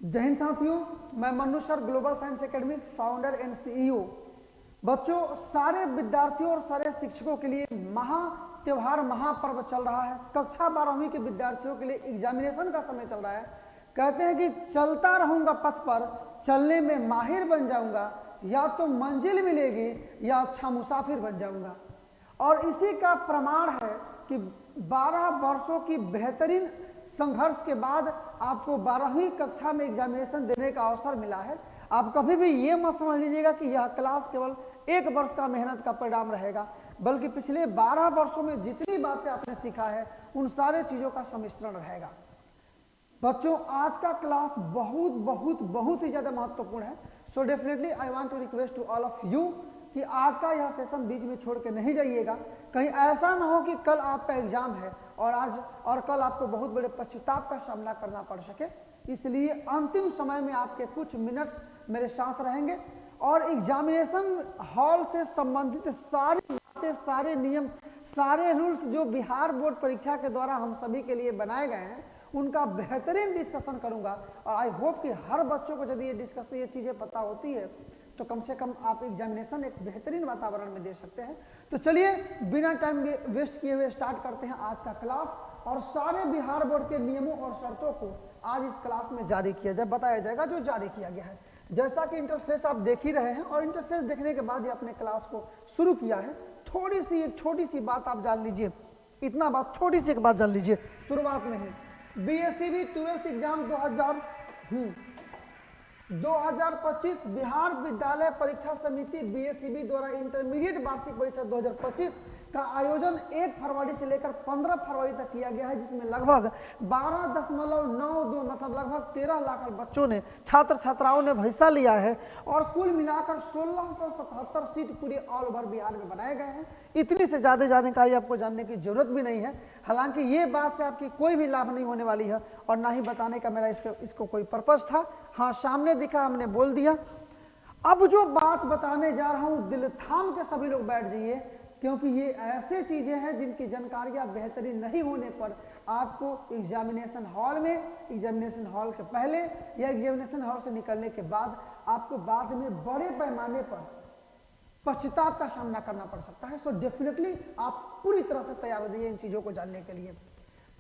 जय हिंद साथियों, मैं Mannu sir, global science academy founder and CEO. बच्चों, सारे विद्यार्थियों और सारे शिक्षकों के लिए त्योहार महापर्व चल रहा है। कक्षा 12वीं के विद्यार्थियों के लिए एग्जामिनेशन का समय चल रहा है। कहते हैं कि चलता रहूंगा पथ पर, चलने में माहिर बन जाऊंगा, या तो मंजिल मिलेगी या अच्छा मुसाफिर बन जाऊंगा। और इसी का प्रमाण है कि 12 वर्षों की बेहतरीन संघर्ष के बाद आपको 12वीं कक्षा में एग्जामिनेशन देने का अवसर मिला है। आप कभी भी ये मत समझ लीजिएगा कि यह क्लास केवल 1 वर्ष का मेहनत का परिणाम रहेगा, बल्कि पिछले 12 वर्षों में जितनी बातें आपने सीखा है उन सारे चीजों का सम्मिश्रण रहेगा। बच्चों, आज का क्लास बहुत बहुत बहुत ही ज्यादा महत्वपूर्ण है। So definitely I want to request to all of you कि आज का यह सेशन बीच में छोड़ के नहीं जाइएगा। कहीं ऐसा ना हो कि कल आपका एग्जाम है और कल आपको बहुत बड़े पश्चाताप का सामना करना पड़ सके। इसलिए अंतिम समय में आपके कुछ मिनट्स मेरे साथ रहेंगे और एग्जामिनेशन हॉल से संबंधित सारी बातें, सारे नियम, सारे रूल्स जो बिहार बोर्ड परीक्षा के द्वारा हम सभी के लिए बनाए गए हैं उनका बेहतरीन डिस्कशन करूंगा। और आई होप कि हर बच्चों को यदि ये चीजें पता होती है तो कम से कम आप एग्जामिनेशन एक बेहतरीन वातावरण में दे सकते हैं। तो चलिए बिना टाइम वेस्ट किए हुए स्टार्ट करते हैं आज का क्लास। और सारे बिहार बोर्ड के नियमों और शर्तों को आज इस क्लास में जारी किया जाए, बताया जाएगा जो जारी किया गया है। जैसा कि इंटरफेस आप देख ही रहे हैं और इंटरफेस देखने के बाद ही अपने क्लास को शुरू किया है। थोड़ी सी एक छोटी सी बात आप जान लीजिए, इतना बात छोटी सी एक बात जान लीजिए शुरुआत में ही। बीएससीबी 12th एग्जाम 2025 बिहार विद्यालय परीक्षा समिति बीएससीबी द्वारा इंटरमीडिएट वार्षिक परीक्षा 2025 का आयोजन 1 फरवरी से लेकर 15 फरवरी तक किया गया है, जिसमें लगभग 12.92 मतलब लगभग 13 लाख बच्चों ने, छात्र छात्राओं ने हिस्सा लिया है। और कुल मिलाकर 1677 सीट पूरे ऑल ओवर बिहार में बनाए गए हैं। इतनी से ज़्यादा जानकारी आपको जानने की जरूरत भी नहीं है। हालांकि ये बात से आपकी कोई भी लाभ नहीं होने वाली है और ना ही बताने का मेरा इसको कोई पर्पस था। हाँ, सामने दिखा, हमने बोल दिया। अब जो बात बताने जा रहा हूं, दिल थाम के सभी लोग बैठ जाइए, क्योंकि ये ऐसे चीजें हैं जिनकी जानकारियां बेहतरीन नहीं होने पर आपको एग्जामिनेशन हॉल में, एग्जामिनेशन हॉल के पहले या एग्जामिनेशन हॉल से निकलने के बाद आपको बाद में बड़े पैमाने पर पश्चाताप का सामना करना पड़ सकता है। सो डेफिनेटली आप पूरी तरह से तैयार हो जाइए इन चीजों को जानने के लिए।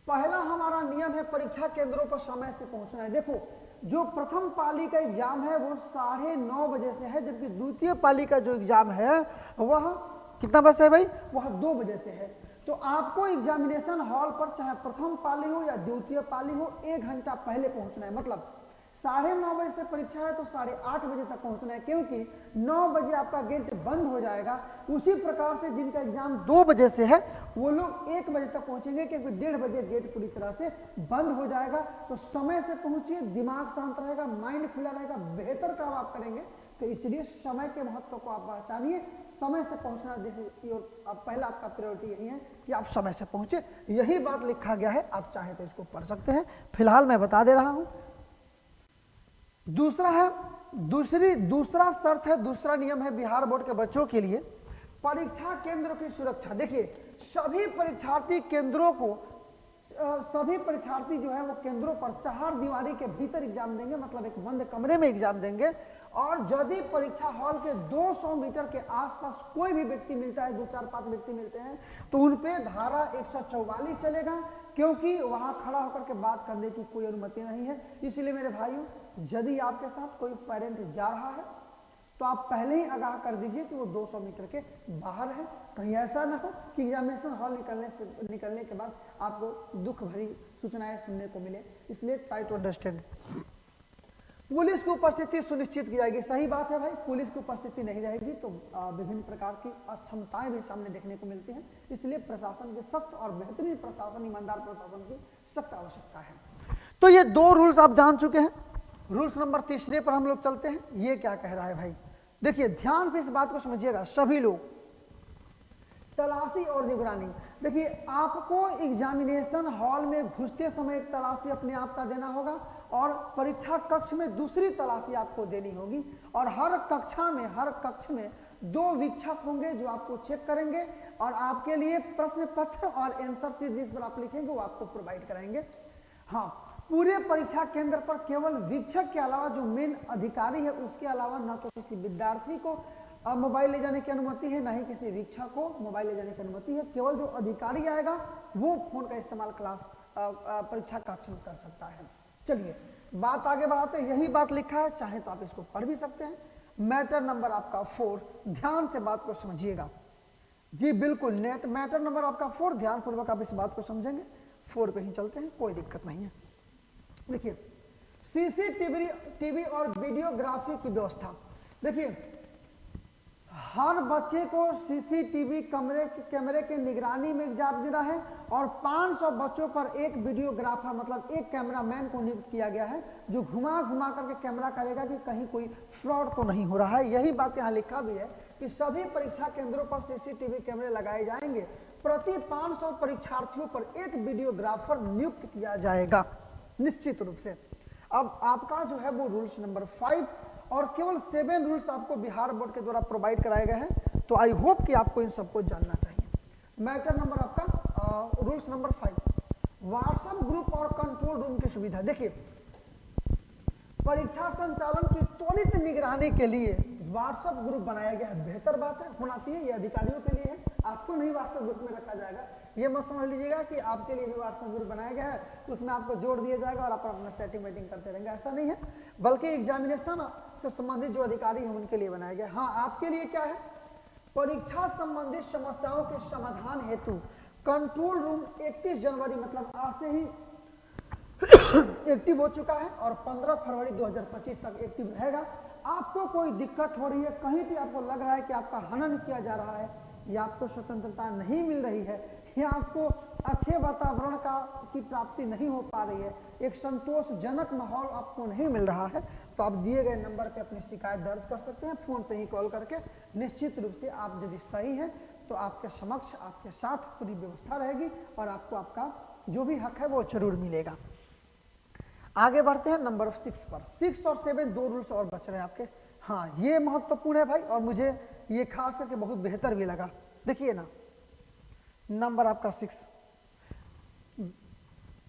पहला हमारा नियम है किंद्रों केंद्रों पर समय से पहुंचना है। देखो, जो प्रथम पाली का एग्जाम है वो 9:30 बजे से है, जबकि द्वितीय पाली का जो एग्जाम है वह कितना बजे है भाई? वह 2 बजे से है। तो आपको एग्जामिनेशन हॉल पर चाहे प्रथम पाली हो या द्वितीय पाली हो 1 घंटा पहले पहुंचना है। मतलब 9:30 बजे से परीक्षा है तो 8:30 बजे तक पहुंचना है, क्योंकि 9 बजे आपका गेट बंद हो जाएगा। उसी प्रकार से जिनका एग्जाम 2 बजे से है वो लोग 1 बजे तक पहुंचेंगे, क्योंकि 1:30 बजे गेट पूरी तरह से बंद हो जाएगा। तो समय से पहुंचिए, दिमाग शांत रहेगा, माइंड खुला रहेगा, बेहतर काम आप करेंगे। तो इसलिए समय के महत्व को आप पहचानिए, समय से पहुंचना पहला आपका प्रायोरिटी यही है कि आप समय से पहुंचे। यही बात लिखा गया है, आप चाहे तो इसको पढ़ सकते हैं, फिलहाल मैं बता दे रहा हूं। दूसरा शर्त है, दूसरा नियम है बिहार बोर्ड के बच्चों के लिए, परीक्षा केंद्रों की सुरक्षा। देखिए, सभी परीक्षार्थी जो है वो केंद्रों पर 4 दीवारी के भीतर एग्जाम देंगे, मतलब एक बंद कमरे में एग्जाम देंगे। और यदि परीक्षा हॉल के 200 मीटर के आसपास कोई भी व्यक्ति मिलता है, 2, 4, 5 व्यक्ति मिलते हैं, तो उन पे धारा 144 चलेगा, क्योंकि वहां खड़ा होकर के बात करने की कोई अनुमति नहीं है। इसलिए मेरे भाइयों, यदि आपके साथ कोई पेरेंट जा रहा है तो आप पहले ही आगाह कर दीजिए कि वो 200 मीटर के बाहर है। कहीं ऐसा ना हो कि एग्जामिनेशन हॉल निकलने के बाद आपको दुख भरी सूचनाएं सुनने को मिले। इसलिए ट्राई टू अंडरस्टैंड। पुलिस की उपस्थिति सुनिश्चित की जाएगी। सही बात है भाई, पुलिस की उपस्थिति नहीं रहेगी तो विभिन्न प्रकार की अक्षमताएं भी सामने देखने को मिलती हैं। इसलिए प्रशासन के सख्त और बेहतरीन प्रशासन, ईमानदार प्रशासन की सख्त आवश्यकता है। तो ये 2 रूल्स आप जान चुके हैं। रूल्स नंबर 3 पर हम लोग चलते हैं। ये क्या कह रहा है भाई? देखिए, ध्यान से इस बात को समझिएगा सभी लोग। तलाशी और निगरानी। देखिए, आपको एग्जामिनेशन हॉल में घुसते समय एक तलाशी अपने आप का देना होगा और परीक्षा कक्ष में दूसरी तलाशी आपको देनी होगी। और हर कक्ष में 2 वीक्षक होंगे जो आपको चेक करेंगे और आपके लिए प्रश्न पत्र और आंसर शीट जिस पर आप लिखेंगे वो आपको प्रोवाइड कराएंगे। हाँ, पूरे परीक्षा केंद्र पर केवल वीक्षक के अलावा जो मेन अधिकारी है उसके अलावा न तो किसी विद्यार्थी को मोबाइल ले जाने की अनुमति है, ना ही किसी वीक्षक को मोबाइल ले जाने की अनुमति है। केवल जो अधिकारी आएगा वो फोन का इस्तेमाल क्लास परीक्षा कक्ष में कर सकता है। चलिए बात आगे बढ़ाते हैं। यही बात लिखा है, चाहे तो आप इसको पढ़ भी सकते हैं। मैटर नंबर आपका 4, ध्यान से बात को समझिएगा जी, बिल्कुल नेट मैटर नंबर आपका 4, ध्यान पूर्वक आप इस बात को समझेंगे। 4 पे ही चलते हैं, कोई दिक्कत नहीं है। देखिए सीसीटीवी और वीडियोग्राफी की व्यवस्था। देखिए हर बच्चे को सीसीटीवी कैमरे के निगरानी में एग्जाम देना है और 500 बच्चों पर एक वीडियोग्राफर मतलब एक कैमरामैन को नियुक्त किया गया है जो घुमा घुमा करके कैमरा करेगा कि कहीं कोई फ्रॉड तो नहीं हो रहा है। यही बात यहाँ लिखा भी है कि सभी परीक्षा केंद्रों पर सीसीटीवी कैमरे लगाए जाएंगे। प्रति 500 परीक्षार्थियों पर एक वीडियोग्राफर नियुक्त किया जाएगा निश्चित रूप से। अब आपका जो है वो रूल्स नंबर 5 और केवल 7 रूल्स आपको बिहार बोर्ड के द्वारा प्रोवाइड कराए गए हैं, तो आई होप कि आपको इन सबको जानना चाहिए। मैटर नंबर आपका रूल्स नंबर 5, व्हाट्सएप ग्रुप और कंट्रोल रूम की सुविधा। देखिए परीक्षा संचालन की त्वरित निगरानी के लिए व्हाट्सएप ग्रुप बनाया गया है। बेहतर बात है, होना चाहिए। ये अधिकारियों के लिए है, आपको नहीं व्हाट्सएप ग्रुप में रखा जाएगा। ये मत समझ लीजिएगा कि आपके लिए भी व्हाट्सएप ग्रुप बनाया गया है, उसमें आपको जोड़ दिया जाएगा और आप अपना चैटिंग वेटिंग करते रहेंगे, ऐसा नहीं है। बल्कि एग्जामिनेशन से संबंधित जो अधिकारी हैं उनके लिए बनाया गया। हाँ, आपके लिए क्या है, परीक्षा संबंधित समस्याओं के समाधान हेतु कंट्रोल रूम 31 जनवरी मतलब आज से ही एक्टिव हो चुका है और 15 फरवरी 2025 तक एक्टिव रहेगा। आपको कोई दिक्कत हो रही है, कहीं भी आपको लग रहा है कि आपका हनन किया जा रहा है या आपको स्वतंत्रता नहीं मिल रही है या आपको अच्छे वातावरण की प्राप्ति नहीं हो पा रही है, एक संतोषजनक माहौल आपको नहीं मिल रहा है, तो आप दिए गए नंबर पे अपनी शिकायत दर्ज कर सकते हैं फोन पे ही कॉल करके। निश्चित रूप से आप यदि सही है तो आपके समक्ष आपके साथ पूरी व्यवस्था रहेगी और आपको आपका जो भी हक है वो जरूर मिलेगा। आगे बढ़ते हैं नंबर 6 पर। 6 और 7 2 रूल्स और बच रहे हैं आपके। हाँ, ये महत्वपूर्ण है भाई और मुझे ये खास करके बहुत बेहतर भी लगा। देखिए ना, नंबर आपका 6,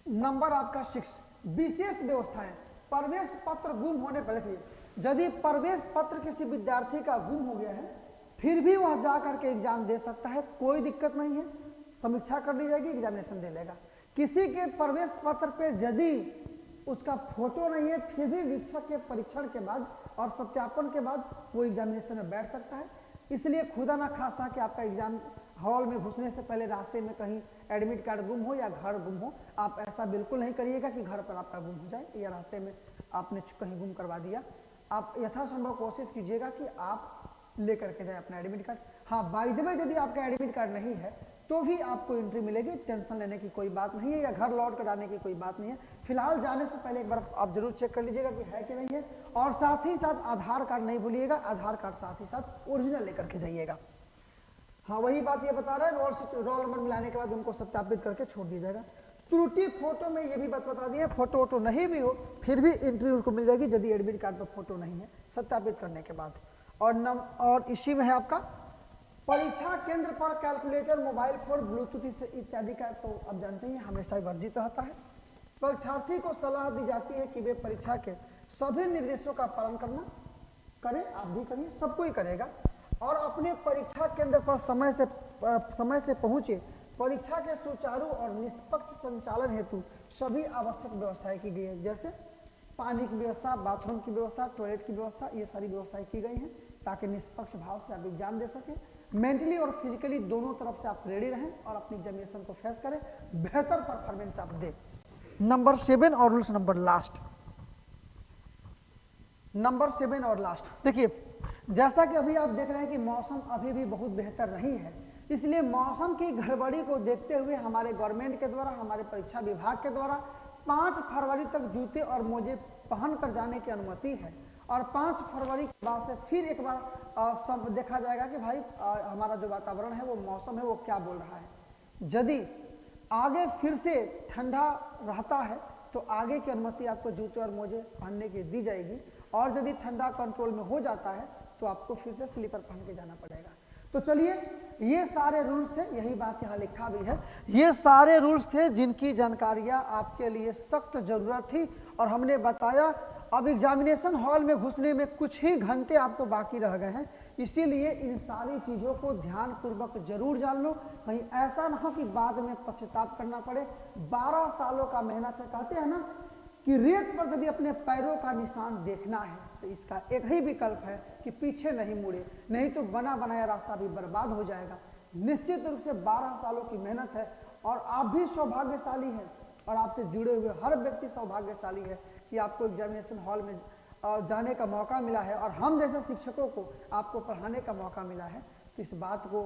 नंबर आपका 6 विशेष व्यवस्थाएं। प्रवेश पत्र गुम होने पर, देखिए यदि प्रवेश पत्र किसी विद्यार्थी का गुम हो गया है फिर भी वह जा करके एग्जाम दे सकता है, कोई दिक्कत नहीं है। समीक्षा कर ली जाएगी, एग्जामिनेशन दे लेगा। किसी के प्रवेश पत्र पे यदि उसका फोटो नहीं है फिर भी वीक्षक के परीक्षण के बाद और सत्यापन के बाद वो एग्जामिनेशन में बैठ सकता है। इसलिए खुदा ना खास्ता कि आपका एग्जाम हॉल में घुसने से पहले रास्ते में कहीं एडमिट कार्ड गुम हो या घर गुम हो, आप ऐसा बिल्कुल नहीं करिएगा कि घर पर आपका गुम हो जाए या रास्ते में आपने कहीं गुम करवा दिया। आप यथासंभव कोशिश कीजिएगा कि आप लेकर के जाए अपना एडमिट कार्ड। हाँ, बाय द वे यदि आपका एडमिट कार्ड नहीं है तो भी आपको एंट्री मिलेगी, टेंशन लेने की कोई बात नहीं है या घर लौट कर आने की कोई बात नहीं है। फिलहाल जाने से पहले एक बार आप जरूर चेक कर लीजिएगा कि है कि नहीं है और साथ ही साथ आधार कार्ड नहीं भूलिएगा, आधार कार्ड साथ ही साथ ओरिजिनल लेकर के जाइएगा। हाँ, वही बात ये बता रहा है, रोल नंबर मिलाने के बाद उनको सत्यापित करके छोड़ दिया जाएगा। त्रुटि फोटो में ये भी बात बता दी है, फोटो वोटो नहीं भी हो फिर भी एंट्री उनको मिल जाएगी यदि एडमिट कार्ड पर फोटो नहीं है सत्यापित करने के बाद। और इसी में है आपका परीक्षा केंद्र पर कैलकुलेटर, मोबाइल फोन, ब्लूटूथ इत्यादि का तो आप जानते हैं हमेशा वर्जित रहता है। परीक्षार्थी को सलाह दी जाती है कि वे परीक्षा के सभी निर्देशों का पालन करें, आप भी करिए, सबको ही करेगा और अपने परीक्षा केंद्र पर समय से पहुंचे। परीक्षा के सुचारू और निष्पक्ष संचालन हेतु सभी आवश्यक व्यवस्थाएं की गई है, जैसे पानी की व्यवस्था, बाथरूम की व्यवस्था, टॉयलेट की व्यवस्था, ये सारी व्यवस्थाएं की गई हैं ताकि निष्पक्ष भाव से आप एग्जाम दे सकें। मेंटली और फिजिकली दोनों तरफ से आप रेडी रहें और अपनी एग्जामिनेशन को फेस करें, बेहतर परफॉर्मेंस आप दें। नंबर 7 और रूल्स नंबर लास्ट, नंबर 7 और लास्ट। देखिए जैसा कि अभी आप देख रहे हैं कि मौसम अभी भी बहुत बेहतर नहीं है, इसलिए मौसम की गड़बड़ी को देखते हुए हमारे गवर्नमेंट के द्वारा, हमारे परीक्षा विभाग के द्वारा 5 फरवरी तक जूते और मोजे पहन कर जाने की अनुमति है और 5 फरवरी के बाद से फिर एक बार सब देखा जाएगा कि भाई हमारा जो वातावरण है, वो मौसम है, वो क्या बोल रहा है। यदि आगे फिर से ठंडा रहता है तो आगे की अनुमति आपको जूते और मोजे पहनने की दी जाएगी और यदि ठंडा कंट्रोल में हो जाता है तो आपको फिर से स्लीपर पहन के जाना पड़ेगा। तो चलिए, ये सारे रूल्स थे, यही बात यहाँ लिखा भी है, ये सारे रूल्स थे जिनकी जानकारियाँ आपके लिए सख्त जरूरत थी और हमने बताया। अब एग्जामिनेशन हॉल में घुसने में कुछ ही घंटे आपको बाकी रह गए हैं, इसीलिए इन सारी चीज़ों को ध्यानपूर्वक जरूर जान लो, कहीं ऐसा ना हो कि बाद में पश्चाताप करना पड़े। 12 सालों का मेहनत है, कहते हैं ना कि रेत पर यदि अपने पैरों का निशान देखना है तो इसका एक ही विकल्प है कि पीछे नहीं मुड़े, नहीं तो बना बनाया रास्ता भी बर्बाद हो जाएगा। निश्चित रूप से 12 सालों की मेहनत है और आप भी सौभाग्यशाली हैं और आपसे जुड़े हुए हर व्यक्ति सौभाग्यशाली है कि आपको एग्जामिनेशन हॉल में जाने का मौका मिला है और हम जैसे शिक्षकों को आपको पढ़ाने का मौका मिला है। तो इस बात को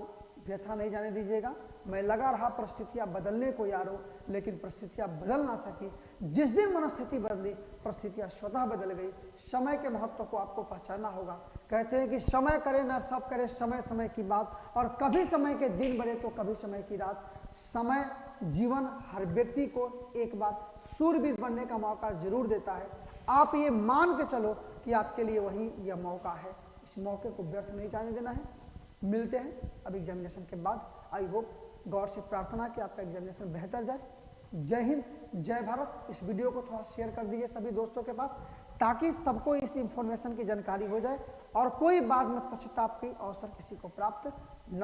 व्यथा नहीं जाने दीजिएगा। मैं लगा रहा परिस्थितियां बदलने को यारो, लेकिन परिस्थितियां बदल ना सकी। जिस दिन मनस्थिति बदली, परिस्थितियां स्वतः बदल गई। समय के महत्व को आपको पहचानना होगा। कहते हैं कि समय करे ना सब करे, समय समय की बात, और कभी समय के दिन बढ़े तो कभी समय की रात। समय जीवन हर व्यक्ति को एक बार सूरवीर बनने का मौका जरूर देता है। आप ये मान के चलो कि आपके लिए वही यह मौका है, इस मौके को व्यर्थ नहीं जाने देना है। मिलते हैं अब एग्जामिनेशन के बाद। आई होप, गौर से प्रार्थना कि आपका एग्जामिनेशन बेहतर जाए। जय हिंद, जय भारत। इस वीडियो को थोड़ा शेयर कर दीजिए सभी दोस्तों के पास, ताकि सबको इस इंफॉर्मेशन की जानकारी हो जाए और कोई बाद में पश्चाताप की अवसर किसी को प्राप्त न